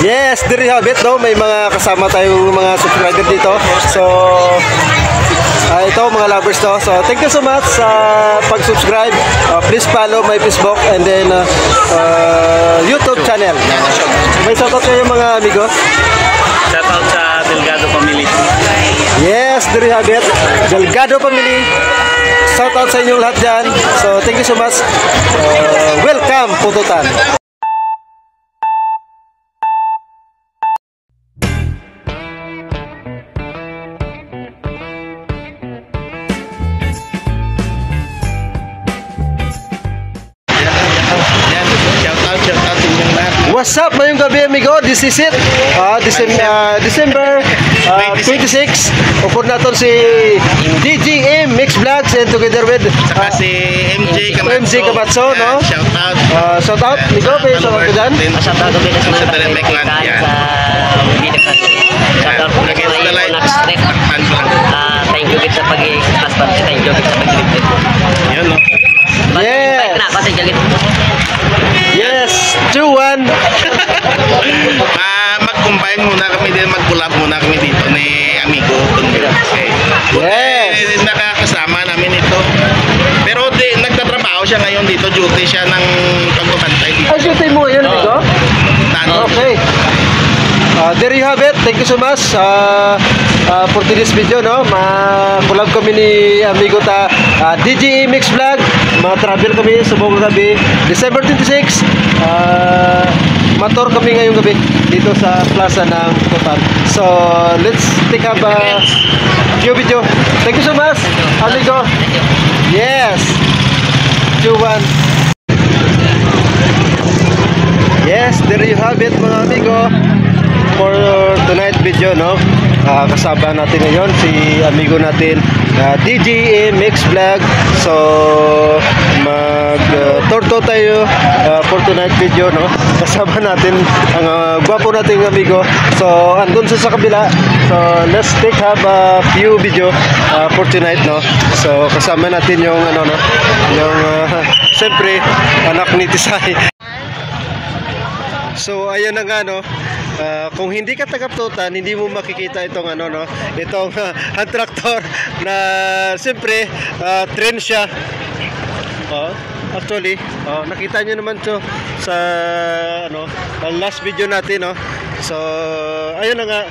Yes, there you have it, no? May mga kasama tayong mga subscriber dito. So, ito mga lovers, no? So, thank you so much sa pag-subscribe. Please follow my Facebook and then YouTube channel. May shoutout kayo mga amigo? Shoutout sa Delgado Family. Yes, there you have it. Delgado Family. Shoutout sa inyong lahat dyan. So, thank you so much. Welcome, Pututan. What's up ngayong gabi amigo? This is it. December 26. Upod natin si DGM Mix Vlogs and together with saka si MJ Camatso, no? Shout out. Shout out. Ikaw pa yung shout out ko dyan? Shout out ko din sa mga Backland. Shout out ko din sa mga nag-strike. Thank you sa pag-husband. Thank you sa pag-lipid. Yun, no? Yes. Na kasi galit. Yes. 2-1. Mag-combine muna kami din, mag-collab muna kami dito ni Amigo. Yes. Nakakasama namin ito. Pero nagtatrabaho siya ngayon dito, duty siya ng pagbabantay dito. Ay, duty mo ngayon, amigo? Okay. There you have it. Thank you so much for today's video, no? Ma-collab kami ni amigo ta DG Mix Vlog. Ma-travel kami sa buong gabi. December 26. Mator kami ngayong gabi dito sa plaza ng Pututan. So, let's take up a few video. Thank you so much, amigo. Yes. 2-1. Yes, there you have it mga amigo. For tonight video, no? Kasama natin ngayon si amigo natin DG Mix Vlog. So mag-torto tayo for tonight video, no? Kasama natin ang gwapo nating amigo. So andun sa kabila. So let's have a few video for tonight, no? So kasama natin yung ano, no? Yung siyempre anak ni Tisay. So ayun na nga, no? Kung hindi ka taga-Pututan, hindi mo makikita itong ano, no, itong hand tractor na siyempre trend siya. Actually, nakita nyo naman to sa ano, last video natin, no. So ayun na nga.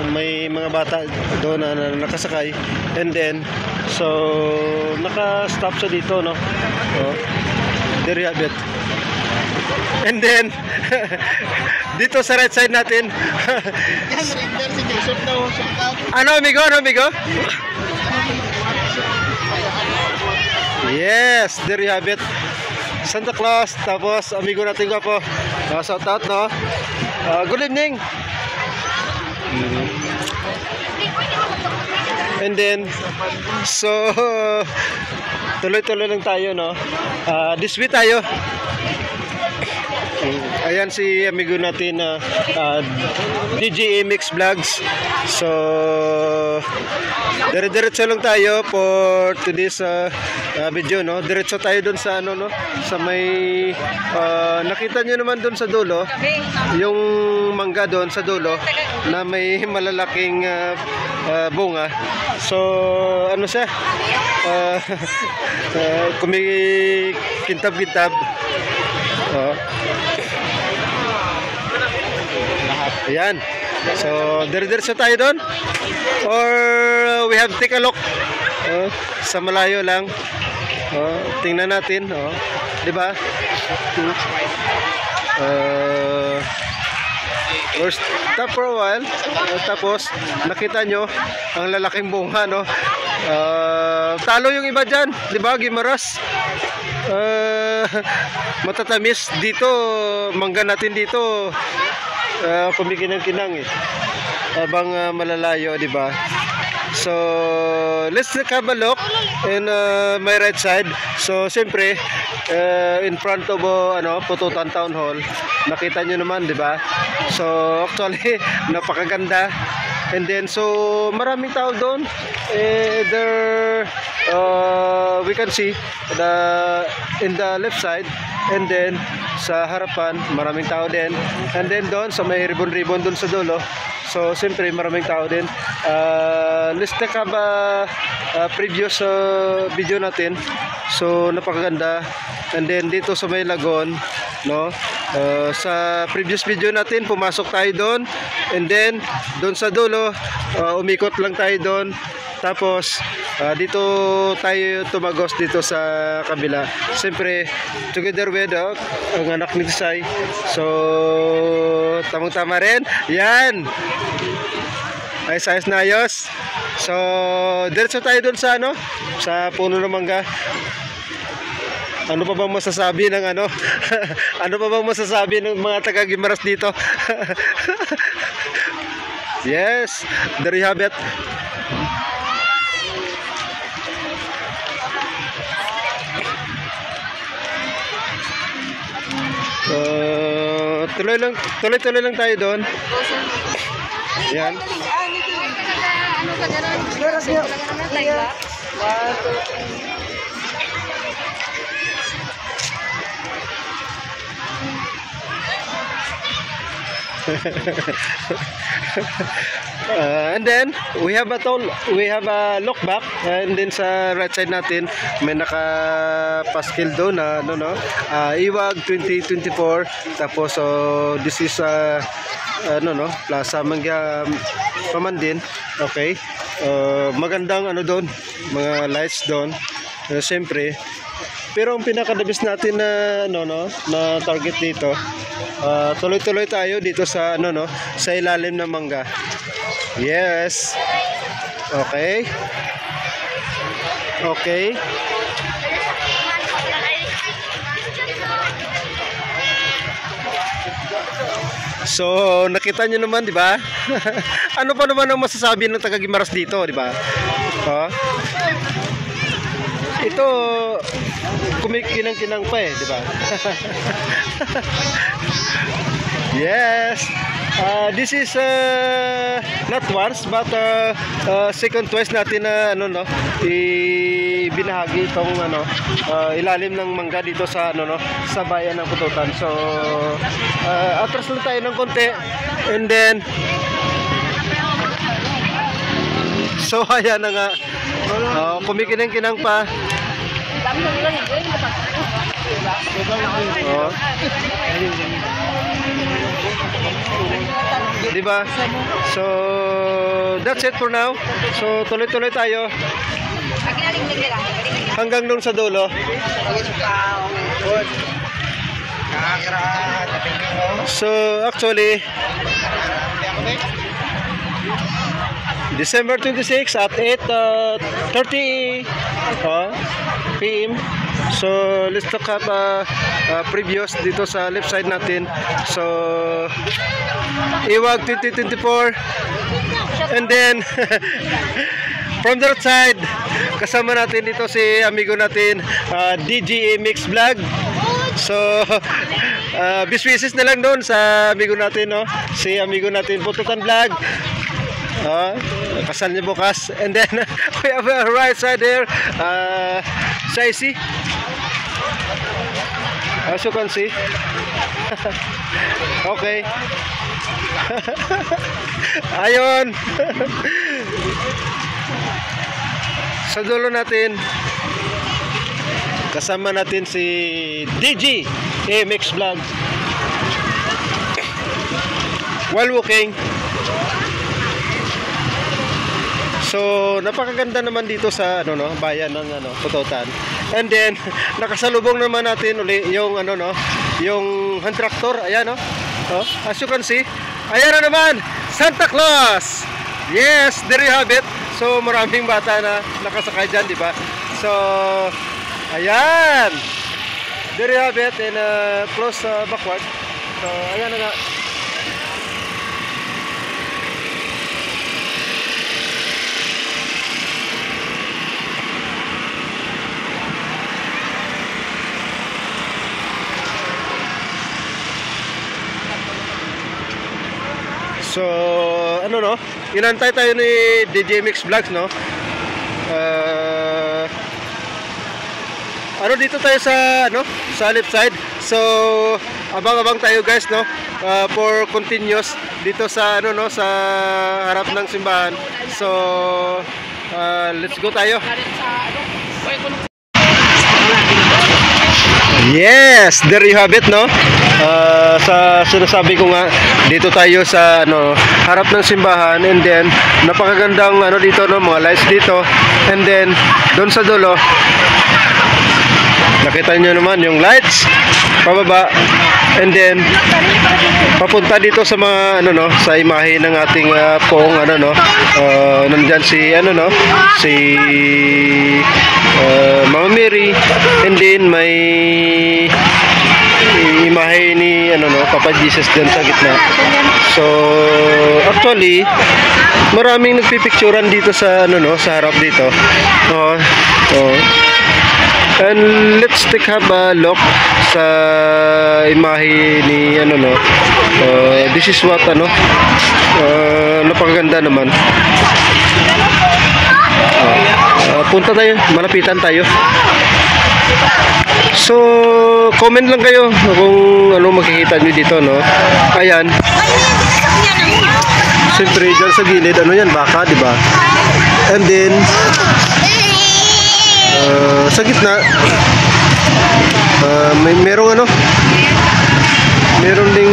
May mga bata doon na nakasakay, and then so naka-stop siya dito, no. There you have it. And then dito sa right side natin ano amigo? Yes, there you have it. Santa Claus. Tapos amigo natin ko po. Shout out, no? Good evening. And then so tuloy-tuloy lang tayo, no? This way tayo. Ayan si amigo natin DJ Mix Vlogs. So dire-diretso lang tayo for today's video, no. Diretso tayo doon sa ano, no, sa may nakita nyo naman doon sa dulo, yung mangga doon sa dulo na may malalaking bunga. So ano siya, kumikintab-kintab. Ayan. So, dire-diretso tayo doon. Or we have to take a look. Sa malayo lang. Tingnan natin. Di ba? Or stop for a while. Tapos, nakita nyo ang lalaking bunga, no? Talo yung iba dyan. Di ba? Gimaras. Matatamis dito, mangga natin dito kumikinang-kinang habang malalayo, di ba? So let's have a look in my right side. So siyempre in front of Pututan Town Hall, nakita nyo naman, di ba? So actually napakaganda. And then so maraming tao doon. There we can see in the left side And then sa harapan maraming tao din. And then doon sa may ribbon doon sa dulo. So siyempre maraming tao din. Let's take up previous video natin. So napakaganda. And then dito sa may lagon, no? Sa previous video natin pumasok tayo doon. And then doon sa dulo umikot lang tayo doon. Tapos dito tayo tumagos dito sa kabila. Siyempre together with ang anak ni Tisay. So tamang-tama rin. Yan. Ayos na ayos. So diretso tayo doon sa ano? Sa puno ng mangga. Ano pa bang masasabi ng ano? Ano pa bang masasabi ng mga taga Guimaras dito? Yes, there you have it. Tuloy lang tayo doon. Yan. And then we have a look back, and then sa right side natin may naka-paskil doon na Iwag 2024. Tapos this is Plaza Mangga Pamandin. Okay. Magandang doon, mga lights doon. Siyempre, pero ang pinaka-the-best natin na na target dito, tuloy-tuloy tayo dito sa sa ilalim ng mangga. Yes. Okay. Okay. So, nakita nyo naman, di ba? Ano pa naman ang masasabi ng taga Guimaras dito, di ba? Ito, kumikinang-kinang pa di ba? Yes. This is not once but second twice natin na ibinahagi itong ilalim ng mangga dito sa sa bayan ng Pututan. So atras lang tayo ng konti, and then so ayan na nga, kumikinang-kinang pa. Diba? So that's it for now. So tuloy-tuloy tayo hanggang doon sa dulo. So actually December 26 at 8:30 PM. So let's talk about previous dito sa left side natin. So Iwag 2024, and then from the right side kasama natin dito si amigo natin DG Mix Vlog. So biswisis na lang doon sa amigo natin, si amigo natin Pututan Vlog. Kasal niya bukas. And then we have a right side there, Saisi, as you can see. Okay. Ayun. Sa dulo natin kasama natin si DG MX Vlog while walking. So napakaganda naman dito sa bayan ng Pututan. And then nakasalubong naman natin uli yung yung hand tractor. Ayan as you can see, ayan na naman Santa Claus. Yes, there you have it. So maraming bata na nakasakay dyan, di ba? So ayan, there you have it, in close backward. So ayan na nga. So inantay tayo ni DJ Mix Vlogs, dito tayo sa sa left side So, abang-abang tayo guys, no? For continuous dito sa ano no, sa harap ng simbahan. So, let's go tayo. Yes, there you have it, no? Sa sinasabi ko nga, dito tayo sa ano, harap ng simbahan, and then napakagandang ano dito, no, mga lights dito. And then doon sa dulo, nakita nyo naman yung lights pababa, and then papunta dito sa mga ano no, sa imahe ng ating poong ano no. Nandiyan si ano no, si Mama Mary, and then may imahe ni ano no, Papa Jesus dyan sa gitna. So actually maraming nagpipicturan dito sa ano no, sa harap dito. And let's have a look sa imahe ni ano no. This is what ano, napakaganda naman. Punta tayo, malapitan tayo. So comment lang kayo kung ano makikita nyo dito, no. Ayan. Siyempre dyan sa gilid, ano yan, baka, di ba? And then sa gitna merong ano, meron ding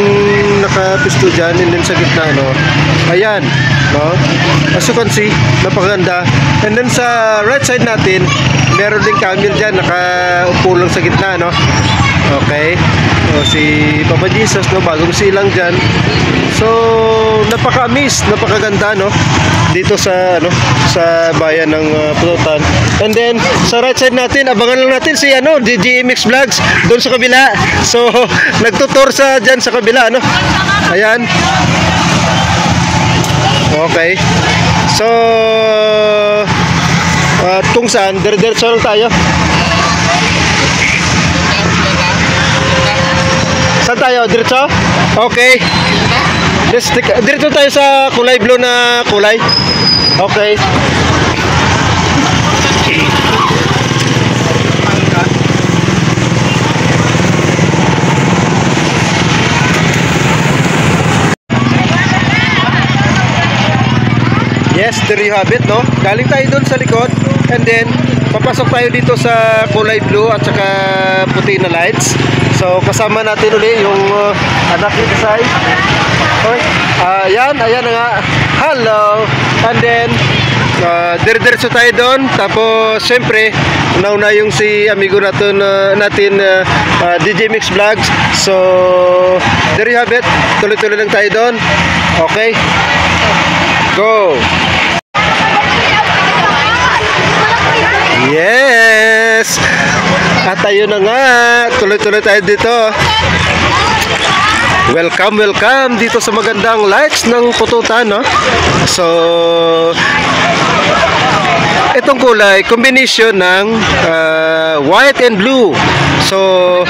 nakapisto dyan, and then sa gitna ano, ayan no, as you can see, napakaganda. And then sa right side natin meron ding camel dyan, nakaupo lang sa gitna, no. Okay, si Papa Jesus, no, bagong silang dyan. So napaka-amaze, napakaganda, no, dito sa ano, sa bayan ng Pututan. And then sa right side natin, abangan lang natin si ano, DJMX Vlogs doon sa kabila. So nagtutur sa dyan sa kabila, no. Ayan. Okay. So kung saan, dire-diretso lang tayo. Saan tayo? Diretso? Okay. Diretso tayo sa kulay blue na kulay. Okay. Yes, there you have it, no? Galing tayo doon sa likod, and then papasok tayo dito sa kulay blue at saka puti na lights. So kasama natin uli yung anak ni Kasay. Ayan na nga. Hello. And then dire-diretso tayo doon. Tapos siyempre nauna yung si amigo natin DJMX Vlogs. So there you have it. Tuloy-tuloy lang tayo doon. Okay. Go. Yes. At tayo na nga. Tuloy-tuloy tayo dito. Welcome dito sa magandang lights ng Pututan, no? So itong kulay, combination ng white and blue. So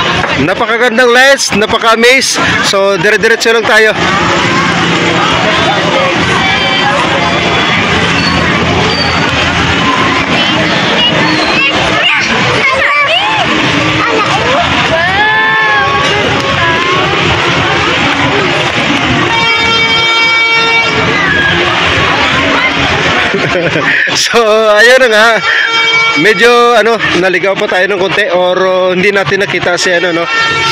napakagandang lights, napaka-amaze. So dire-diretso lang tayo. So ayun na nga, medyo ano, naligaw pa tayo ng konti, or hindi natin nakita si ano no,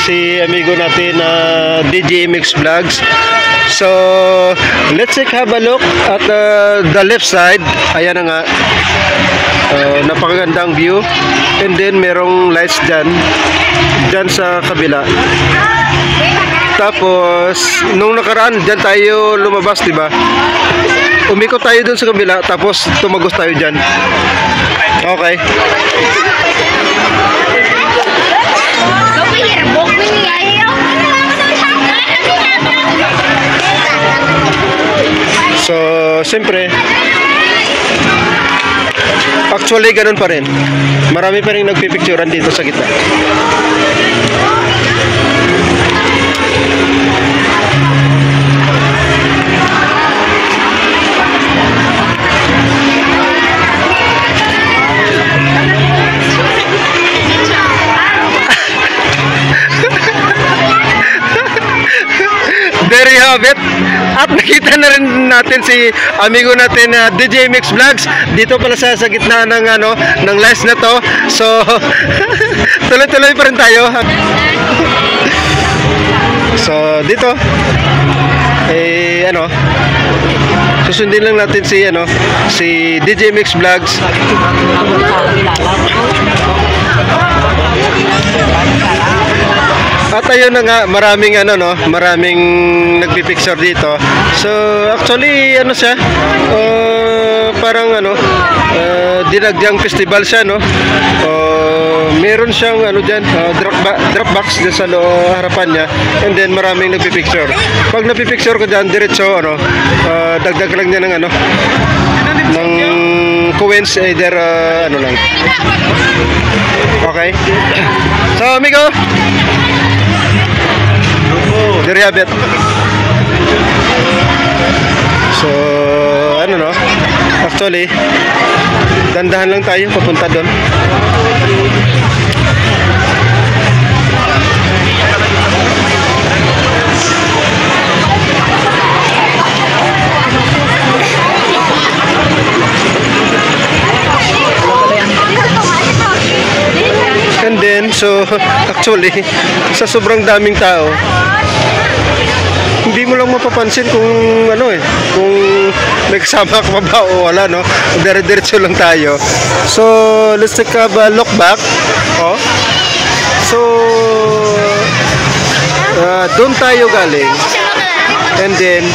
si amigo natin DJMX Vlogs. So let's have a look at the left side. Ayan na nga, napakagandang view, and then merong lights dyan sa kabila. Tapos nung nakaraan dyan tayo lumabas, diba? Umikot tayo dun sa kabila, tapos tumagos tayo dyan. Okay. So siyempre, actually ganun pa rin. Marami pa rin nagpipicturan dito sa gitna. Habit. At nakita na rin natin si amigo natin DJ Mix Vlogs dito pala sa gitna ng ng live na to. So tuloy-tuloy pa rin tayo. So dito susundin lang natin si DJ Mix Vlogs. At ayun na nga, maraming maraming nagpi-picture dito. So actually siya, parang dinagyang festival siya, no. Meron siyang drop box dyan sa harapan niya, and then maraming nagpi-picture. Pag napi-picture ko dyan, diretso dagdag lang niya ng ng coins, either lang. Okay. So amigo, Diri Habit. So actually dandahan lang tayo papunta doon. And then, so actually sa sobrang daming tao, hindi mo lang mapapansin kung kung may kasama ka pa ba o wala, no? Dire-diretso lang tayo. So let's take a look back. So doon tayo galing, and then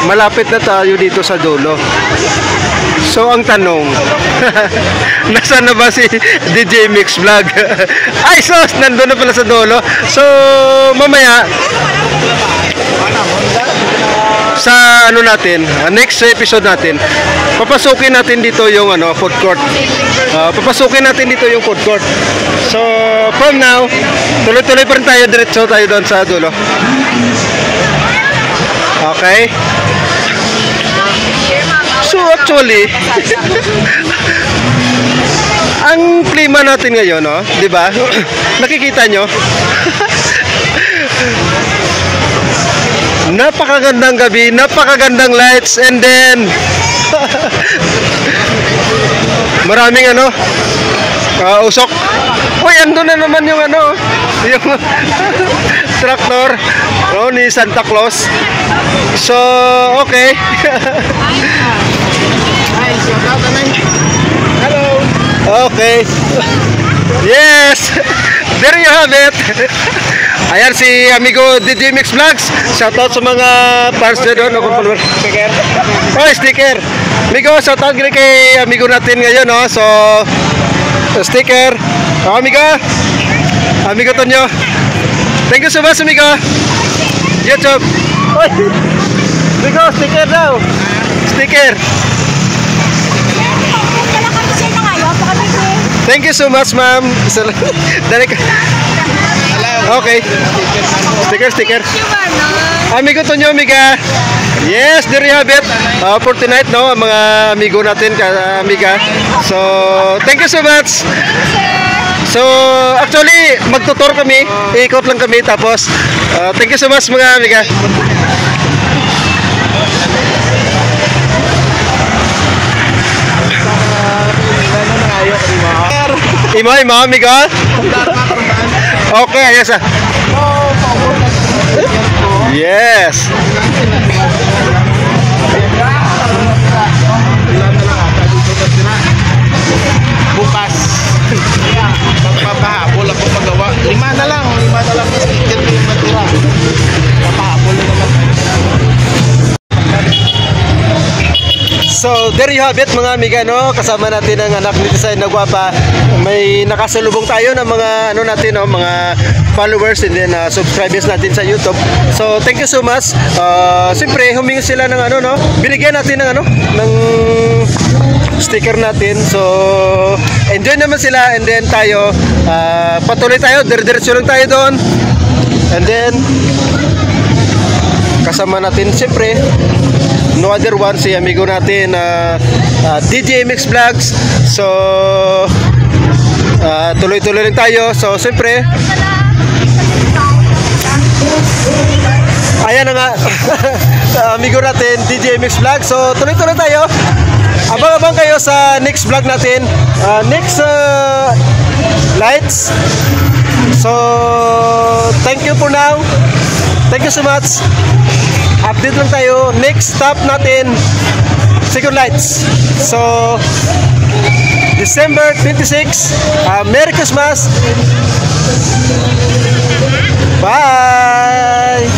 malapit na tayo dito sa dulo. So ang tanong, nasaan na ba si DJ Mix Vlog? Ay sos, nandun na pala sa dulo. So mamaya sa natin, next episode natin, papasukin natin dito yung food court. Papasukin natin dito yung food court. So from now, tuloy-tuloy pa rin tayo, diretso tayo doon sa dulo. Okay? So actually, ang klima natin ngayon, no, 'di ba? Nakikita nyo? Napakagandang gabi, napakagandang lights, and then maraming usok. Uy, andun na naman yung yung traktor ni Santa Claus. So, okay. Hello. Okay. Yes. There you have it. Ayan si amigo DJ Mix Vlogs. Shoutout sa mga fans na doon. Sticker. Oh, sticker. Amigo, shoutout kay amigo natin ngayon, no? So, sticker. Amigo. Amigo Tonyo. Thank you so much, amigo. YouTube. Amigo, sticker daw. Sticker. Thank you so much, ma'am. Okay. Sticker. Amigo Tonyo, amiga. Yes, there you have it. For tonight, no, mga amigo natin, amiga. So, thank you so much. So, actually, magtutor kami. Iikot lang kami. Tapos, thank you so much, mga amiga. Imo, amigo. Okay, yes. Yes. Bukas magpapahabol ako magawa. 5 na lang na sticker yung natira. Papahabol na naman. So, there you have it, mga amiga, no? Kasama natin ang anak ni Design na gwapa. May nakasalubong tayo ng mga natin, no? Mga followers and then subscribers natin sa YouTube. So, thank you so much. Siyempre, humingi sila ng no? Binigyan natin ng ng sticker natin. So, enjoy naman sila, and then tayo patuloy tayo, dire-diretso lang tayo doon. And then kasama natin siyempre no other one, si amigo natin DJ Mix Vlogs. So tuloy-tuloy lang tayo. So siyempre Ayan na nga. Amigo natin, DJ MX Vlog. So, tuloy-tuloy tayo. Abang-abang kayo sa next vlog natin. Next lights. So, thank you for now. Thank you so much. Update lang tayo. Next stop natin, second lights. So, December 26. Merry Christmas. Bye.